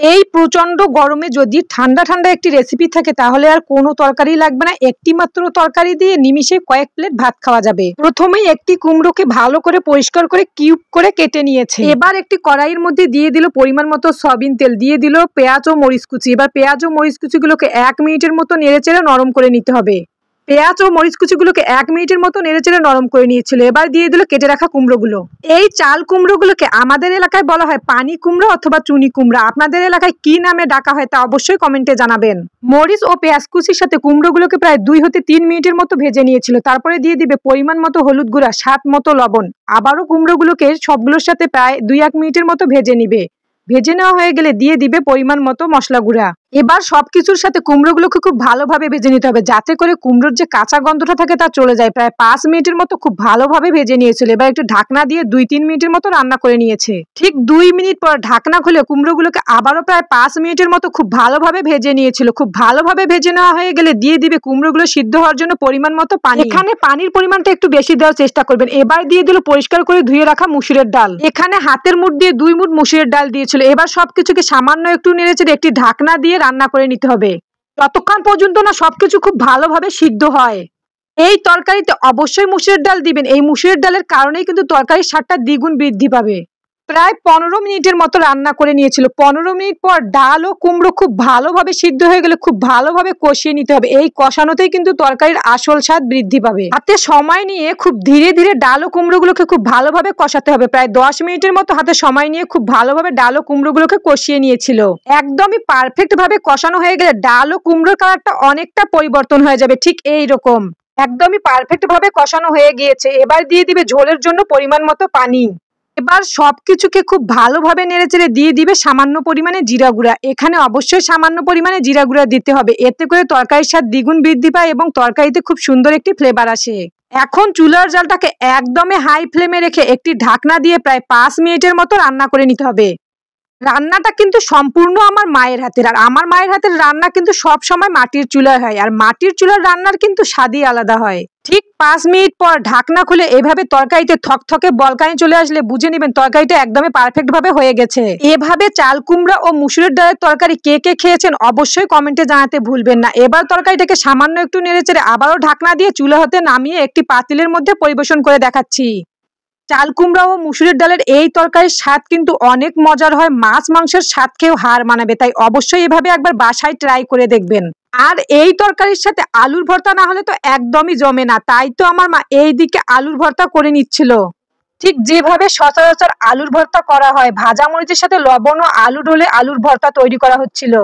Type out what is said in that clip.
এই প্রচন্ড গরমে যদি ঠান্ডা ঠান্ডা একটি রেসিপি থাকে তাহলে আর কোনো তরকারি লাগবে না, একটি মাত্র তরকারি দিয়ে নিমিষে কয়েক প্লেট ভাত খাওয়া যাবে। প্রথমেই একটি কুমড়োকে ভালো করে পরিষ্কার করে কিউব করে কেটে নিয়েছে। এবার একটি কড়াইয়ের মধ্যে দিয়ে দিল পরিমাণ মতো সয়াবিন তেল, দিয়ে দিল পেঁয়াজ ও মরিচ কুচি। এবার পেঁয়াজ ও মরিচ কুচিগুলোকে 1 মিনিটের মতো নেড়েচেড়ে নরম করে নিতে হবে। পেঁয়াজ ও মরিচ কুচিগুলোকে 1 মিনিটের মতো নেড়েচেড়ে নরম করে নিয়েছিল। এবার দিয়ে দিল কেটে রাখা কুমড়োগুলো। এই চাল কুমড়োগুলোকে আমাদের এলাকায় বলা হয় পানি কুমড়ো অথবা চুনি কুমড়া। আপনাদের এলাকায় কি নামে ডাকা হয় তা অবশ্যই কমেন্টে জানাবেন। মরিচ ও পেঁয়াজ কুচির সাথে কুমড়োগুলোকে প্রায় 2 হতে 3 মিনিটের মতো ভেজে নিয়েছিল। তারপরে দিয়ে দিবে পরিমাণ মতো হলুদ গুঁড়া, স্বাদ মতো লবণ। আবারও কুমড়োগুলোকে সবগুলোর সাথে প্রায় 2-1 মিনিটের মতো ভেজে নিবে। ভেজে নেওয়া হয়ে গেলে দিয়ে দিবে পরিমাণ মতো মশলা গুঁড়া। এবার সবকিছুর সাথে কুমড়োগুলোকে খুব ভালোভাবে ভেজে নিতে হবে, যাতে করে কুমড়োর যে কাঁচা গন্ধটা থাকে তা চলে যায়। প্রায় 5 মিনিটের মতো খুব ভালোভাবে ভেজে নিয়েছিল। এবার একটু ঢাকনা দিয়ে 2-3 মিনিটের মতো রান্না করে নিয়েছে। ঠিক 2 মিনিট পর ঢাকনা খুলে কুমড়োগুলোকে আবারও প্রায় 5 মিনিটের মতো খুব ভালোভাবে ভেজে নিয়েছিল। খুব ভালোভাবে ভেজে নেওয়া হয়ে গেলে দিয়ে দিবে কুমড়োগুলো সিদ্ধ হওয়ার জন্য পরিমাণ মতো পানি। এখানে পানির পরিমাণটা একটু বেশি দেওয়ার চেষ্টা করবেন। এবার দিয়ে দিল পরিষ্কার করে ধুয়ে রাখা মুসুরের ডাল। এখানে হাতের মুঠ দিয়ে 2 মুঠ মুসুরের ডাল দিয়েছিল। এবার সবকিছুকে সামান্য একটু নেড়েচেড়ে একটি ঢাকনা দিয়ে রান্না করে নিতে হবে, ততক্ষণ পর্যন্ত না সবকিছু খুব ভালোভাবে সিদ্ধ হয়। এই তরকারিতে অবশ্যই মুসুরের ডাল দিবেন। এই মুসুরের ডালের কারণেই কিন্তু তরকারির স্বাদটা দ্বিগুণ বৃদ্ধি পাবে। প্রায় 15 মিনিটের মতো রান্না করে নিয়েছিল। 15 মিনিট পর ডাল ও কুমড়ো খুব ভালোভাবে সিদ্ধ হয়ে গেলে খুব ভালোভাবে কষিয়ে নিতে হবে। এই কষানোতেই কিন্তু তরকারির আসল স্বাদ বৃদ্ধি পাবে। হাতে সময় নিয়ে খুব ধীরে ধীরে ডাল ও কুমড়োগুলোকে খুব ভালোভাবে কষাতে হবে। প্রায় 10 মিনিটের মতো হাতে সময় নিয়ে খুব ভালোভাবে ডাল ও কুমড়োগুলোকে কষিয়ে নিয়েছিল। একদমই পারফেক্ট ভাবে কষানো হয়ে গেলে ডাল ও কুমড়োর কালারটা অনেকটা পরিবর্তন হয়ে যাবে, ঠিক এই রকম। একদমই পারফেক্ট ভাবে কষানো হয়ে গিয়েছে। এবার দিয়ে দিবে ঝোলের জন্য পরিমাণ মতো পানি। এবার সবকিছুকে খুব ভালোভাবে নেড়েচেড়ে দিয়ে দিবে সামান্য পরিমাণে জিরা গুঁড়া। এখানে অবশ্যই সামান্য পরিমাণে জিরা গুঁড়া দিতে হবে, এতে করে তরকারির স্বাদ দ্বিগুণ বৃদ্ধি পায় এবং তরকারিতে খুব সুন্দর একটি ফ্লেভার আসে। এখন চুলার জালটাকে একদমই হাই ফ্লেমে রেখে একটি ঢাকনা দিয়ে প্রায় 5 মিনিটের মতো রান্না করে নিতে হবে। রান্নাটা কিন্তু সম্পূর্ণ আমার মায়ের হাতের, আর আমার মায়ের হাতের রান্না কিন্তু সব সময় মাটির চুলায় হয়, আর মাটির চুলার রান্নার কিন্তু স্বাদই আলাদা হয়। ঠিক 5 মিনিট পর ঢাকনা খুলে এভাবে তরকারিতে থকথকে বলকানি চলে আসলে বুঝে নেবেন তরকারিটা একদমই পারফেক্ট ভাবে হয়ে গেছে। এভাবে চাল কুমড়া ও মুসুরের ডালের তরকারি কে কে খেয়েছেন অবশ্যই কমেন্টে জানাতে ভুলবেন না। এবার তরকারিটাকে সামান্য একটু নেড়েচেড়ে আবারও ঢাকনা দিয়ে চুলা হতে নামিয়ে একটি পাতিলের মধ্যে পরিবেশন করে দেখাচ্ছি। চাল কুমড়া ও মুসুরের ডালের এই তরকারির স্বাদ কিন্তু অনেক মজার হয়, মাছ মাংসের স্বাদ খেয়েও হার মানাবে। তাই অবশ্যই এভাবে একবার বাসায় ট্রাই করে দেখবেন। আর এই তরকারির সাথে আলুর ভর্তা না হলে তো একদমই জমে না, তাই তো আমার মা এই দিকে আলুর ভর্তা করে নিচ্ছিল। ঠিক যেভাবে সচরাচর আলুর ভর্তা করা হয়, ভাজা মরিচের সাথে লবণ ও আলু ঢেলে আলুর ভর্তা তৈরি করা হচ্ছিল।